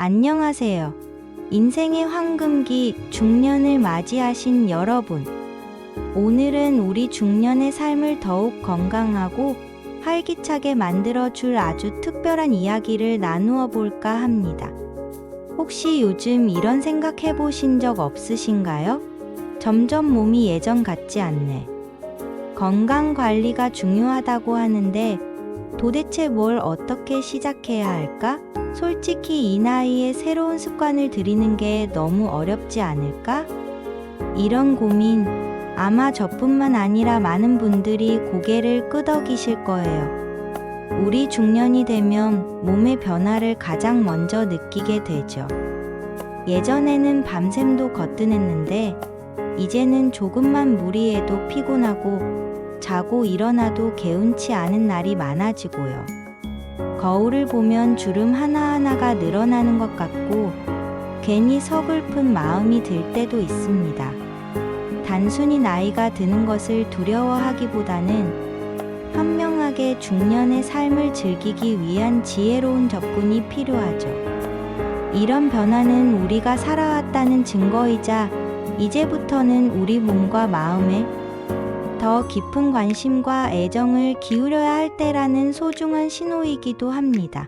안녕하세요. 인생의 황금기 중년을 맞이하신 여러분. 오늘은 우리 중년의 삶을 더욱 건강하고 활기차게 만들어줄 아주 특별한 이야기를 나누어 볼까 합니다. 혹시 요즘 이런 생각 해보신 적 없으신가요? 점점 몸이 예전 같지 않네. 건강 관리가 중요하다고 하는데 도대체 뭘 어떻게 시작해야 할까? 솔직히 이 나이에 새로운 습관을 들이는 게 너무 어렵지 않을까? 이런 고민 아마 저뿐만 아니라 많은 분들이 고개를 끄덕이실 거예요. 우리 중년이 되면 몸의 변화를 가장 먼저 느끼게 되죠. 예전에는 밤샘도 거뜬했는데 이제는 조금만 무리해도 피곤하고 자고 일어나도 개운치 않은 날이 많아지고요. 거울을 보면 주름 하나하나가 늘어나는 것 같고 괜히 서글픈 마음이 들 때도 있습니다. 단순히 나이가 드는 것을 두려워하기보다는 현명하게 중년의 삶을 즐기기 위한 지혜로운 접근이 필요하죠. 이런 변화는 우리가 살아왔다는 증거이자 이제부터는 우리 몸과 마음에 더 깊은 관심과 애정을 기울여야 할 때라는 소중한 신호이기도 합니다.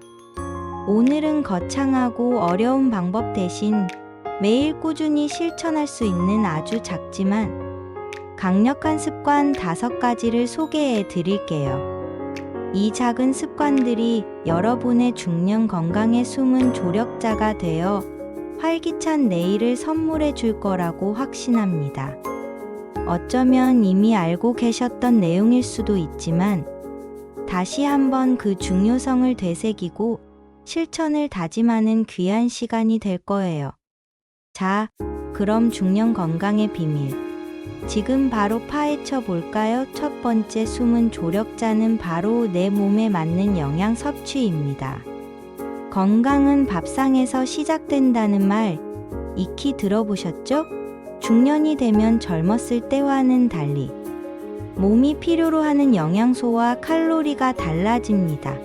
오늘은 거창하고 어려운 방법 대신 매일 꾸준히 실천할 수 있는 아주 작지만 강력한 습관 5가지를 소개해 드릴게요. 이 작은 습관들이 여러분의 중년 건강의 숨은 조력자가 되어 활기찬 내일을 선물해 줄 거라고 확신합니다. 어쩌면 이미 알고 계셨던 내용일 수도 있지만 다시 한번 그 중요성을 되새기고 실천을 다짐하는 귀한 시간이 될 거예요. 자, 그럼 중년 건강의 비밀. 지금 바로 파헤쳐 볼까요? 첫 번째 숨은 조력자는 바로 내 몸에 맞는 영양 섭취입니다. 건강은 밥상에서 시작된다는 말 익히 들어보셨죠? 중년이 되면 젊었을 때와는 달리 몸이 필요로 하는 영양소와 칼로리가 달라집니다.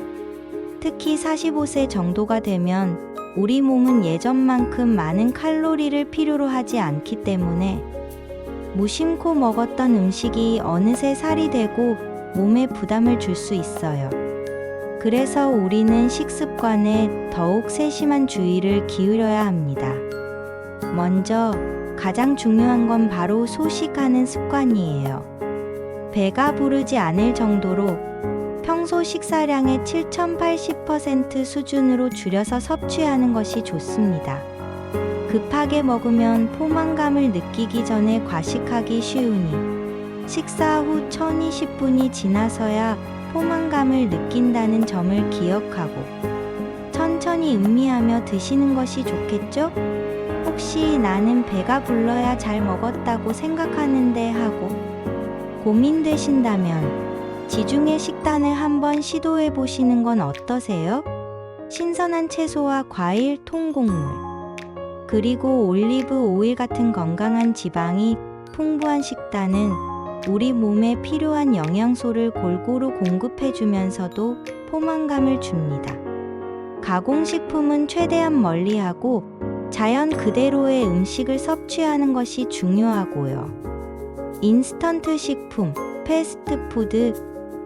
특히 45세 정도가 되면 우리 몸은 예전만큼 많은 칼로리를 필요로 하지 않기 때문에 무심코 먹었던 음식이 어느새 살이 되고 몸에 부담을 줄 수 있어요. 그래서 우리는 식습관에 더욱 세심한 주의를 기울여야 합니다. 먼저 가장 중요한 건 바로 소식하는 습관이에요. 배가 부르지 않을 정도로 평소 식사량의 7,080% 수준으로 줄여서 섭취하는 것이 좋습니다. 급하게 먹으면 포만감을 느끼기 전에 과식하기 쉬우니 식사 후 1020분이 지나서야 포만감을 느낀다는 점을 기억하고 천천히 음미하며 드시는 것이 좋겠죠? 혹시 나는 배가 불러야 잘 먹었다고 생각하는데 하고 고민되신다면 지중해 식단을 한번 시도해 보시는 건 어떠세요? 신선한 채소와 과일, 통곡물, 그리고 올리브 오일 같은 건강한 지방이 풍부한 식단은 우리 몸에 필요한 영양소를 골고루 공급해 주면서도 포만감을 줍니다. 가공식품은 최대한 멀리하고 자연 그대로의 음식을 섭취하는 것이 중요하고요. 인스턴트 식품, 패스트푸드,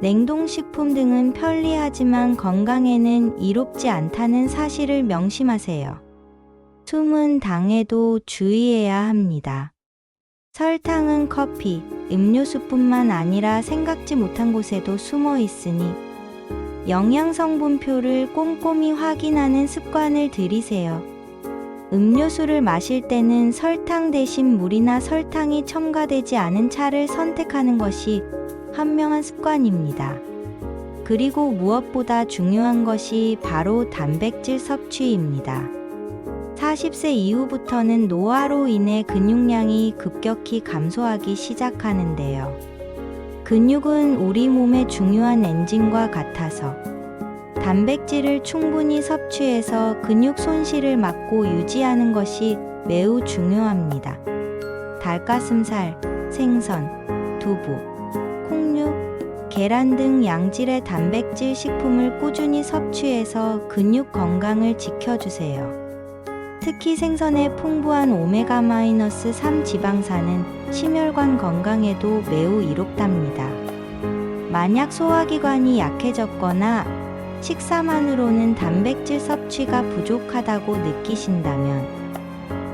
냉동식품 등은 편리하지만 건강에는 이롭지 않다는 사실을 명심하세요. 숨은 당에도 주의해야 합니다. 설탕은 커피, 음료수뿐만 아니라 생각지 못한 곳에도 숨어 있으니 영양성분표를 꼼꼼히 확인하는 습관을 들이세요. 음료수를 마실 때는 설탕 대신 물이나 설탕이 첨가되지 않은 차를 선택하는 것이 현명한 습관입니다. 그리고 무엇보다 중요한 것이 바로 단백질 섭취입니다. 40세 이후부터는 노화로 인해 근육량이 급격히 감소하기 시작하는데요. 근육은 우리 몸의 중요한 엔진과 같아서 단백질을 충분히 섭취해서 근육 손실을 막고 유지하는 것이 매우 중요합니다. 닭가슴살, 생선, 두부, 콩류, 계란 등 양질의 단백질 식품을 꾸준히 섭취해서 근육 건강을 지켜주세요. 특히 생선의 풍부한 오메가-3 지방산은 심혈관 건강에도 매우 이롭답니다. 만약 소화기관이 약해졌거나 식사만으로는 단백질 섭취가 부족하다고 느끼신다면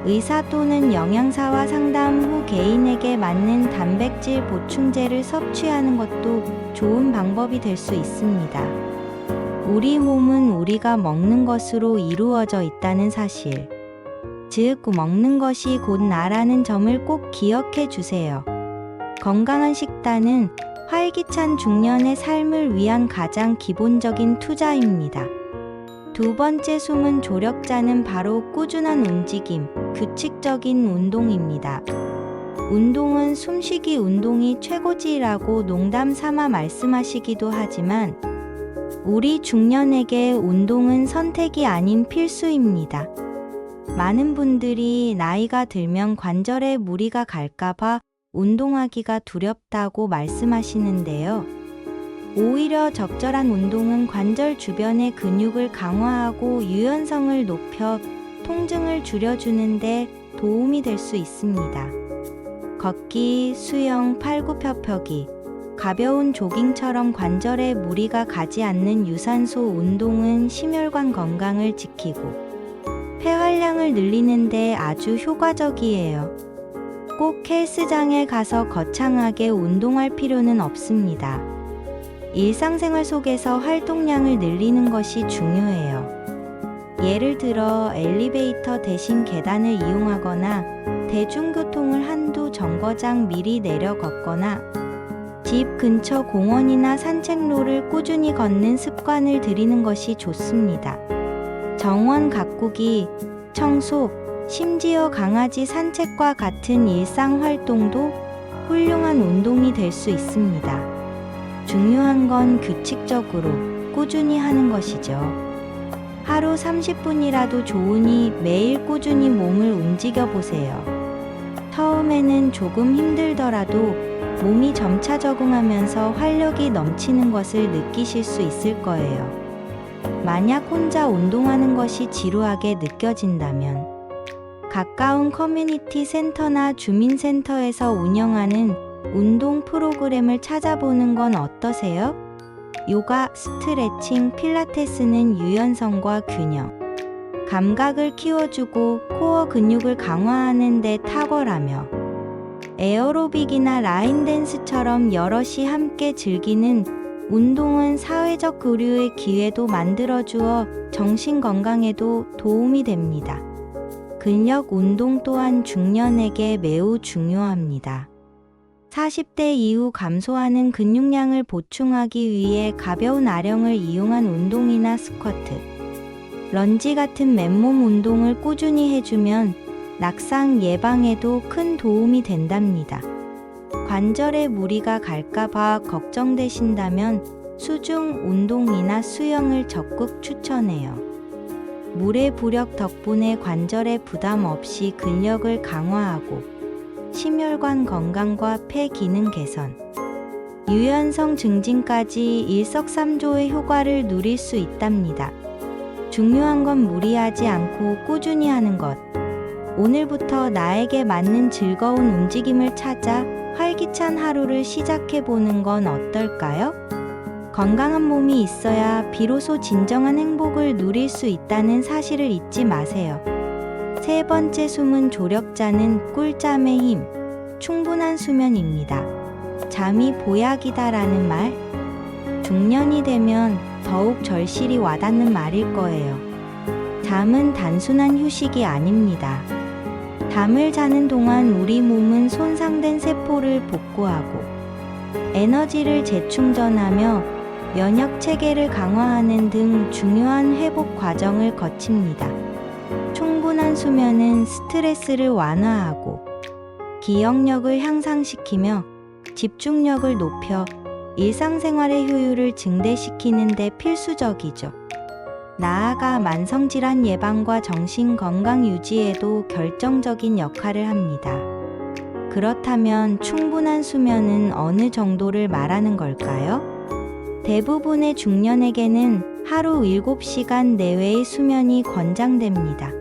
의사 또는 영양사와 상담 후 개인에게 맞는 단백질 보충제를 섭취하는 것도 좋은 방법이 될 수 있습니다. 우리 몸은 우리가 먹는 것으로 이루어져 있다는 사실, 즉 먹는 것이 곧 나라는 점을 꼭 기억해 주세요. 건강한 식단은 활기찬 중년의 삶을 위한 가장 기본적인 투자입니다. 두 번째 숨은 조력자는 바로 꾸준한 움직임, 규칙적인 운동입니다. 운동은 숨쉬기 운동이 최고지라고 농담 삼아 말씀하시기도 하지만 우리 중년에게 운동은 선택이 아닌 필수입니다. 많은 분들이 나이가 들면 관절에 무리가 갈까봐 운동하기가 두렵다고 말씀하시는데요. 오히려 적절한 운동은 관절 주변의 근육을 강화하고 유연성을 높여 통증을 줄여주는데 도움이 될 수 있습니다. 걷기, 수영, 팔굽혀펴기, 가벼운 조깅처럼 관절에 무리가 가지 않는 유산소 운동은 심혈관 건강을 지키고 폐활량을 늘리는데 아주 효과적이에요. 꼭 헬스장에 가서 거창하게 운동할 필요는 없습니다. 일상생활 속에서 활동량을 늘리는 것이 중요해요. 예를 들어 엘리베이터 대신 계단을 이용하거나 대중교통을 한두 정거장 미리 내려 걷거나 집 근처 공원이나 산책로를 꾸준히 걷는 습관을 들이는 것이 좋습니다. 정원 가꾸기, 청소, 심지어 강아지 산책과 같은 일상 활동도 훌륭한 운동이 될 수 있습니다. 중요한 건 규칙적으로 꾸준히 하는 것이죠. 하루 30분이라도 좋으니 매일 꾸준히 몸을 움직여 보세요. 처음에는 조금 힘들더라도 몸이 점차 적응하면서 활력이 넘치는 것을 느끼실 수 있을 거예요. 만약 혼자 운동하는 것이 지루하게 느껴진다면 가까운 커뮤니티 센터나 주민센터에서 운영하는 운동 프로그램을 찾아보는 건 어떠세요? 요가, 스트레칭, 필라테스는 유연성과 균형, 감각을 키워주고 코어 근육을 강화하는 데 탁월하며 에어로빅이나 라인댄스처럼 여럿이 함께 즐기는 운동은 사회적 교류의 기회도 만들어주어 정신 건강에도 도움이 됩니다. 근력 운동 또한 중년에게 매우 중요합니다. 40대 이후 감소하는 근육량을 보충하기 위해 가벼운 아령을 이용한 운동이나 스쿼트, 런지 같은 맨몸 운동을 꾸준히 해주면 낙상 예방에도 큰 도움이 된답니다. 관절에 무리가 갈까봐 걱정되신다면 수중 운동이나 수영을 적극 추천해요. 물의 부력 덕분에 관절에 부담 없이 근력을 강화하고 심혈관 건강과 폐 기능 개선, 유연성 증진까지 일석삼조의 효과를 누릴 수 있답니다. 중요한 건 무리하지 않고 꾸준히 하는 것. 오늘부터 나에게 맞는 즐거운 움직임을 찾아 활기찬 하루를 시작해보는 건 어떨까요? 건강한 몸이 있어야 비로소 진정한 행복을 누릴 수 있다는 사실을 잊지 마세요. 세 번째 숨은 조력자는 꿀잠의 힘, 충분한 수면입니다. 잠이 보약이다라는 말, 중년이 되면 더욱 절실히 와닿는 말일 거예요. 잠은 단순한 휴식이 아닙니다. 잠을 자는 동안 우리 몸은 손상된 세포를 복구하고 에너지를 재충전하며 면역 체계를 강화하는 등 중요한 회복 과정을 거칩니다. 충분한 수면은 스트레스를 완화하고 기억력을 향상시키며 집중력을 높여 일상생활의 효율을 증대시키는 데 필수적이죠. 나아가 만성질환 예방과 정신건강 유지에도 결정적인 역할을 합니다. 그렇다면 충분한 수면은 어느 정도를 말하는 걸까요? 대부분의 중년에게는 하루 7시간 내외의 수면이 권장됩니다.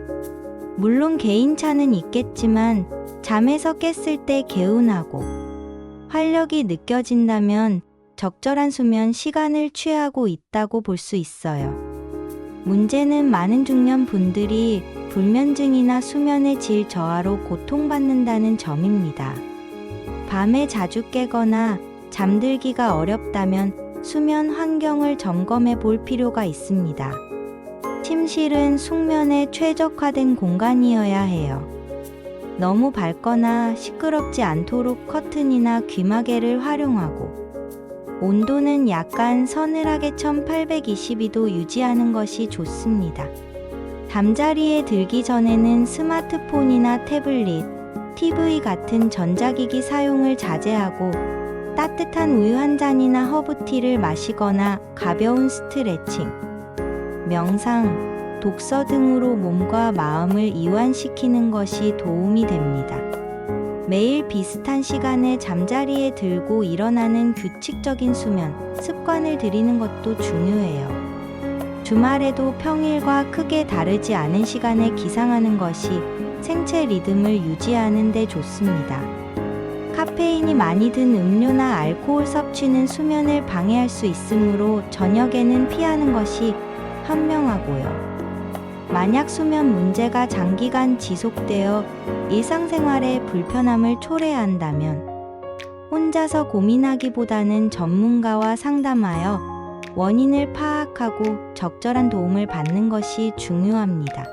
물론 개인차는 있겠지만 잠에서 깼을 때 개운하고 활력이 느껴진다면 적절한 수면 시간을 취하고 있다고 볼 수 있어요. 문제는 많은 중년 분들이 불면증이나 수면의 질 저하로 고통받는다는 점입니다. 밤에 자주 깨거나 잠들기가 어렵다면 수면 환경을 점검해 볼 필요가 있습니다. 침실은 숙면에 최적화된 공간이어야 해요. 너무 밝거나 시끄럽지 않도록 커튼이나 귀마개를 활용하고 온도는 약간 서늘하게 1822도 유지하는 것이 좋습니다. 잠자리에 들기 전에는 스마트폰이나 태블릿, TV 같은 전자기기 사용을 자제하고 따뜻한 우유 한 잔이나 허브티를 마시거나 가벼운 스트레칭, 명상, 독서 등으로 몸과 마음을 이완시키는 것이 도움이 됩니다. 매일 비슷한 시간에 잠자리에 들고 일어나는 규칙적인 수면 습관을 들이는 것도 중요해요. 주말에도 평일과 크게 다르지 않은 시간에 기상하는 것이 생체 리듬을 유지하는 데 좋습니다. 카페인이 많이 든 음료나 알코올 섭취는 수면을 방해할 수 있으므로 저녁에는 피하는 것이 현명하고요. 만약 수면 문제가 장기간 지속되어 일상생활에 불편함을 초래한다면 혼자서 고민하기보다는 전문가와 상담하여 원인을 파악하고 적절한 도움을 받는 것이 중요합니다.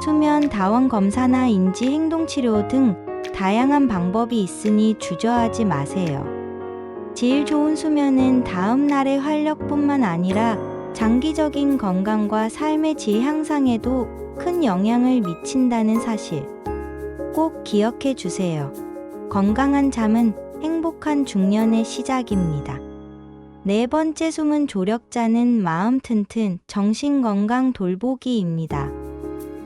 수면 다원 검사나 인지 행동 치료 등 다양한 방법이 있으니 주저하지 마세요. 질 좋은 수면은 다음 날의 활력뿐만 아니라 장기적인 건강과 삶의 질 향상에도 큰 영향을 미친다는 사실 꼭 기억해 주세요. 건강한 잠은 행복한 중년의 시작입니다. 네 번째 숨은 조력자는 마음 튼튼, 정신 건강 돌보기입니다.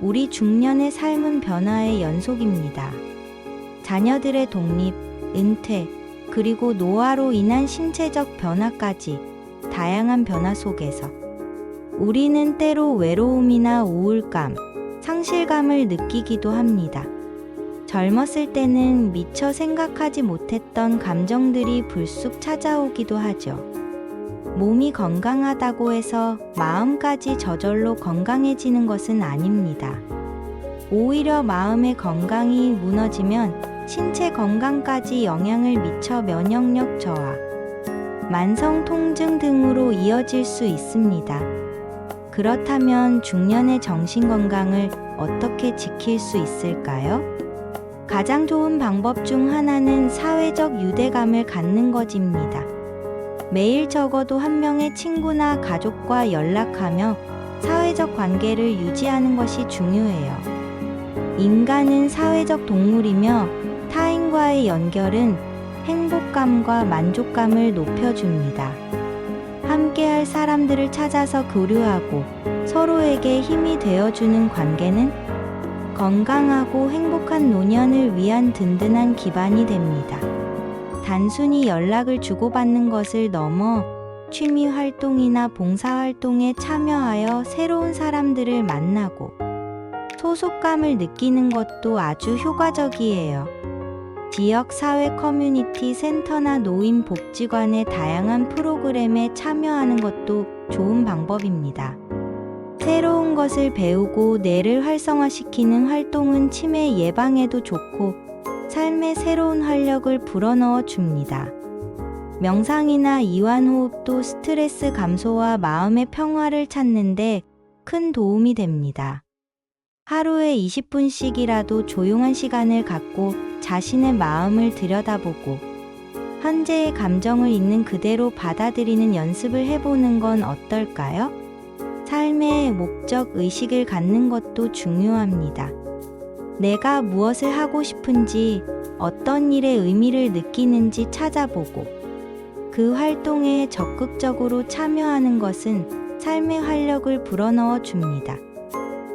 우리 중년의 삶은 변화의 연속입니다. 자녀들의 독립, 은퇴, 그리고 노화로 인한 신체적 변화까지 다양한 변화 속에서 우리는 때로 외로움이나 우울감, 상실감을 느끼기도 합니다. 젊었을 때는 미처 생각하지 못했던 감정들이 불쑥 찾아오기도 하죠. 몸이 건강하다고 해서 마음까지 저절로 건강해지는 것은 아닙니다. 오히려 마음의 건강이 무너지면 신체 건강까지 영향을 미쳐 면역력 저하, 만성 통증 등으로 이어질 수 있습니다. 그렇다면 중년의 정신 건강을 어떻게 지킬 수 있을까요? 가장 좋은 방법 중 하나는 사회적 유대감을 갖는 것입니다. 매일 적어도 한 명의 친구나 가족과 연락하며 사회적 관계를 유지하는 것이 중요해요. 인간은 사회적 동물이며 타인과의 연결은 행복감과 만족감을 높여줍니다. 함께할 사람들을 찾아서 교류하고 서로에게 힘이 되어주는 관계는 건강하고 행복한 노년을 위한 든든한 기반이 됩니다. 단순히 연락을 주고받는 것을 넘어 취미 활동이나 봉사 활동에 참여하여 새로운 사람들을 만나고 소속감을 느끼는 것도 아주 효과적이에요. 지역 사회 커뮤니티 센터나 노인 복지관의 다양한 프로그램에 참여하는 것도 좋은 방법입니다. 새로운 것을 배우고 뇌를 활성화시키는 활동은 치매 예방에도 좋고 삶의 새로운 활력을 불어넣어 줍니다. 명상이나 이완호흡도 스트레스 감소와 마음의 평화를 찾는데 큰 도움이 됩니다. 하루에 20분씩이라도 조용한 시간을 갖고 자신의 마음을 들여다보고 현재의 감정을 있는 그대로 받아들이는 연습을 해보는 건 어떨까요? 삶의 목적 의식을 갖는 것도 중요합니다. 내가 무엇을 하고 싶은지, 어떤 일에 의미를 느끼는지 찾아보고 그 활동에 적극적으로 참여하는 것은 삶의 활력을 불어넣어 줍니다.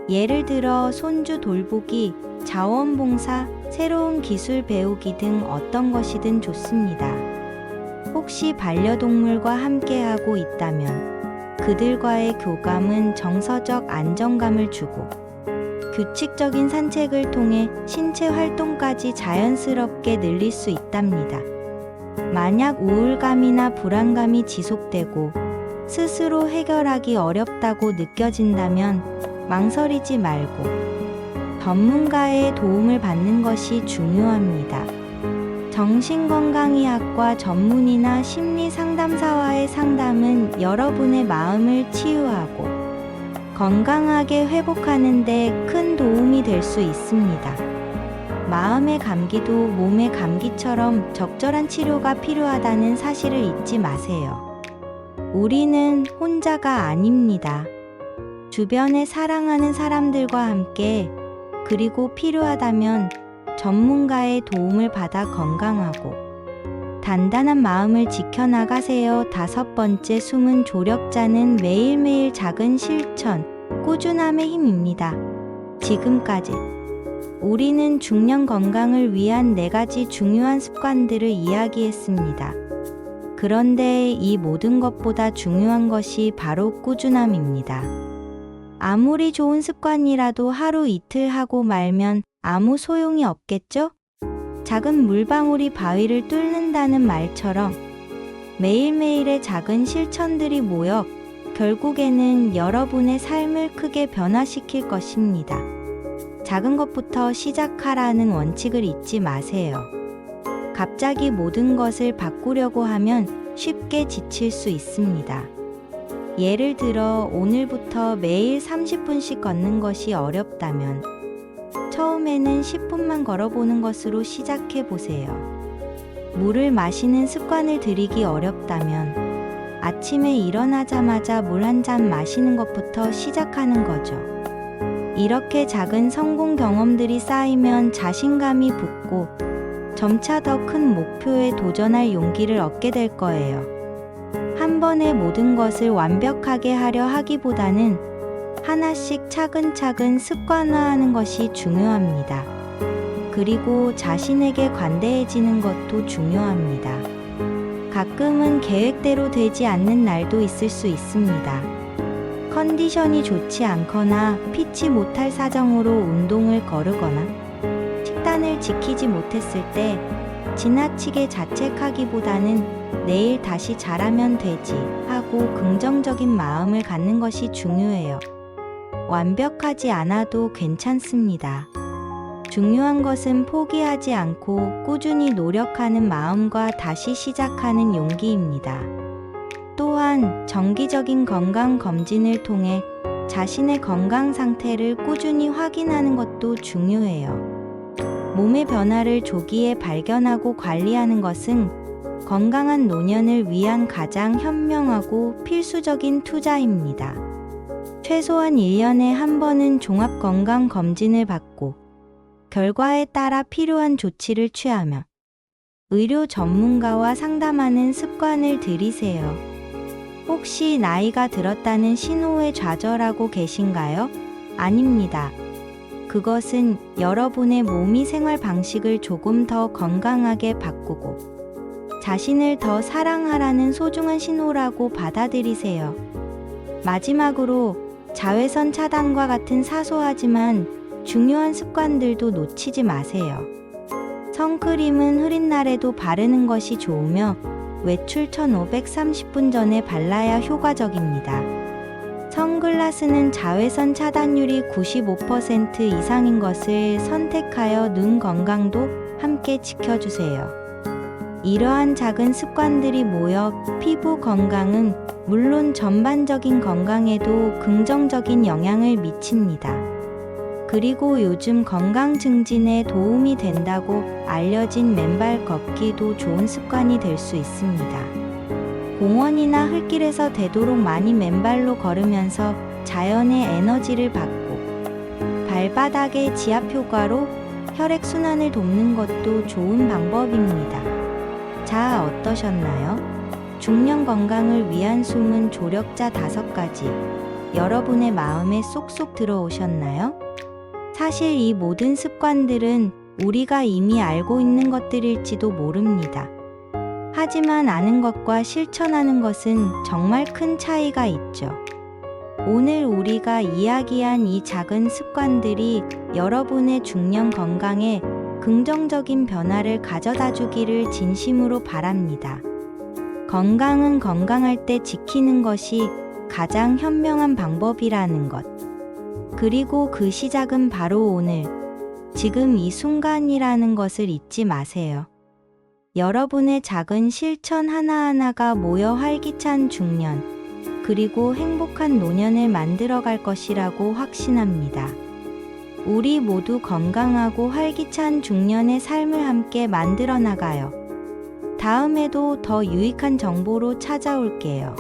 예를 들어 손주 돌보기, 자원봉사, 새로운 기술 배우기 등 어떤 것이든 좋습니다. 혹시 반려동물과 함께하고 있다면 그들과의 교감은 정서적 안정감을 주고 규칙적인 산책을 통해 신체 활동까지 자연스럽게 늘릴 수 있답니다. 만약 우울감이나 불안감이 지속되고 스스로 해결하기 어렵다고 느껴진다면 망설이지 말고 전문가의 도움을 받는 것이 중요합니다. 정신건강의학과 전문의나 심리상담사와의 상담은 여러분의 마음을 치유하고 건강하게 회복하는 데 큰 도움이 될 수 있습니다. 마음의 감기도 몸의 감기처럼 적절한 치료가 필요하다는 사실을 잊지 마세요. 우리는 혼자가 아닙니다. 주변에 사랑하는 사람들과 함께, 그리고 필요하다면 전문가의 도움을 받아 건강하고 단단한 마음을 지켜나가세요. 5번째, 숨은 조력자는 매일매일 작은 실천, 꾸준함의 힘입니다. 지금까지 우리는 중년 건강을 위한 4가지 중요한 습관들을 이야기했습니다. 그런데 이 모든 것보다 중요한 것이 바로 꾸준함입니다. 아무리 좋은 습관이라도 하루 이틀 하고 말면 아무 소용이 없겠죠? 작은 물방울이 바위를 뚫는다는 말처럼 매일매일의 작은 실천들이 모여 결국에는 여러분의 삶을 크게 변화시킬 것입니다. 작은 것부터 시작하라는 원칙을 잊지 마세요. 갑자기 모든 것을 바꾸려고 하면 쉽게 지칠 수 있습니다. 예를 들어 오늘부터 매일 30분씩 걷는 것이 어렵다면 처음에는 10분만 걸어보는 것으로 시작해 보세요. 물을 마시는 습관을 들이기 어렵다면 아침에 일어나자마자 물 한 잔 마시는 것부터 시작하는 거죠. 이렇게 작은 성공 경험들이 쌓이면 자신감이 붙고 점차 더 큰 목표에 도전할 용기를 얻게 될 거예요. 한 번에 모든 것을 완벽하게 하려 하기보다는 하나씩 차근차근 습관화하는 것이 중요합니다. 그리고 자신에게 관대해지는 것도 중요합니다. 가끔은 계획대로 되지 않는 날도 있을 수 있습니다. 컨디션이 좋지 않거나 피치 못할 사정으로 운동을 거르거나 식단을 지키지 못했을 때 지나치게 자책하기보다는 내일 다시 잘하면 되지 하고 긍정적인 마음을 갖는 것이 중요해요. 완벽하지 않아도 괜찮습니다. 중요한 것은 포기하지 않고 꾸준히 노력하는 마음과 다시 시작하는 용기입니다. 또한 정기적인 건강 검진을 통해 자신의 건강 상태를 꾸준히 확인하는 것도 중요해요. 몸의 변화를 조기에 발견하고 관리하는 것은 건강한 노년을 위한 가장 현명하고 필수적인 투자입니다. 최소한 1년에 한 번은 종합건강검진을 받고 결과에 따라 필요한 조치를 취하며 의료 전문가와 상담하는 습관을 들이세요. 혹시 나이가 들었다는 신호에 좌절하고 계신가요? 아닙니다. 그것은 여러분의 몸이 생활 방식을 조금 더 건강하게 바꾸고 자신을 더 사랑하라는 소중한 신호라고 받아들이세요. 마지막으로 자외선 차단과 같은 사소하지만 중요한 습관들도 놓치지 마세요. 선크림은 흐린 날에도 바르는 것이 좋으며 외출 1530분 전에 발라야 효과적입니다. 선글라스는 자외선 차단율이 95% 이상인 것을 선택하여 눈 건강도 함께 지켜주세요. 이러한 작은 습관들이 모여 피부 건강은 물론 전반적인 건강에도 긍정적인 영향을 미칩니다. 그리고 요즘 건강 증진에 도움이 된다고 알려진 맨발 걷기도 좋은 습관이 될 수 있습니다. 공원이나 흙길에서 되도록 많이 맨발로 걸으면서 자연의 에너지를 받고 발바닥의 지압 효과로 혈액순환을 돕는 것도 좋은 방법입니다. 자, 어떠셨나요? 중년 건강을 위한 숨은 조력자 5가지. 여러분의 마음에 쏙쏙 들어오셨나요? 사실 이 모든 습관들은 우리가 이미 알고 있는 것들일지도 모릅니다. 하지만 아는 것과 실천하는 것은 정말 큰 차이가 있죠. 오늘 우리가 이야기한 이 작은 습관들이 여러분의 중년 건강에 긍정적인 변화를 가져다 주기를 진심으로 바랍니다. 건강은 건강할 때 지키는 것이 가장 현명한 방법이라는 것. 그리고 그 시작은 바로 오늘, 지금 이 순간이라는 것을 잊지 마세요. 여러분의 작은 실천 하나하나가 모여 활기찬 중년, 그리고 행복한 노년을 만들어갈 것이라고 확신합니다. 우리 모두 건강하고 활기찬 중년의 삶을 함께 만들어 나가요. 다음에도 더 유익한 정보로 찾아올게요.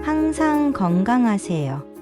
항상 건강하세요.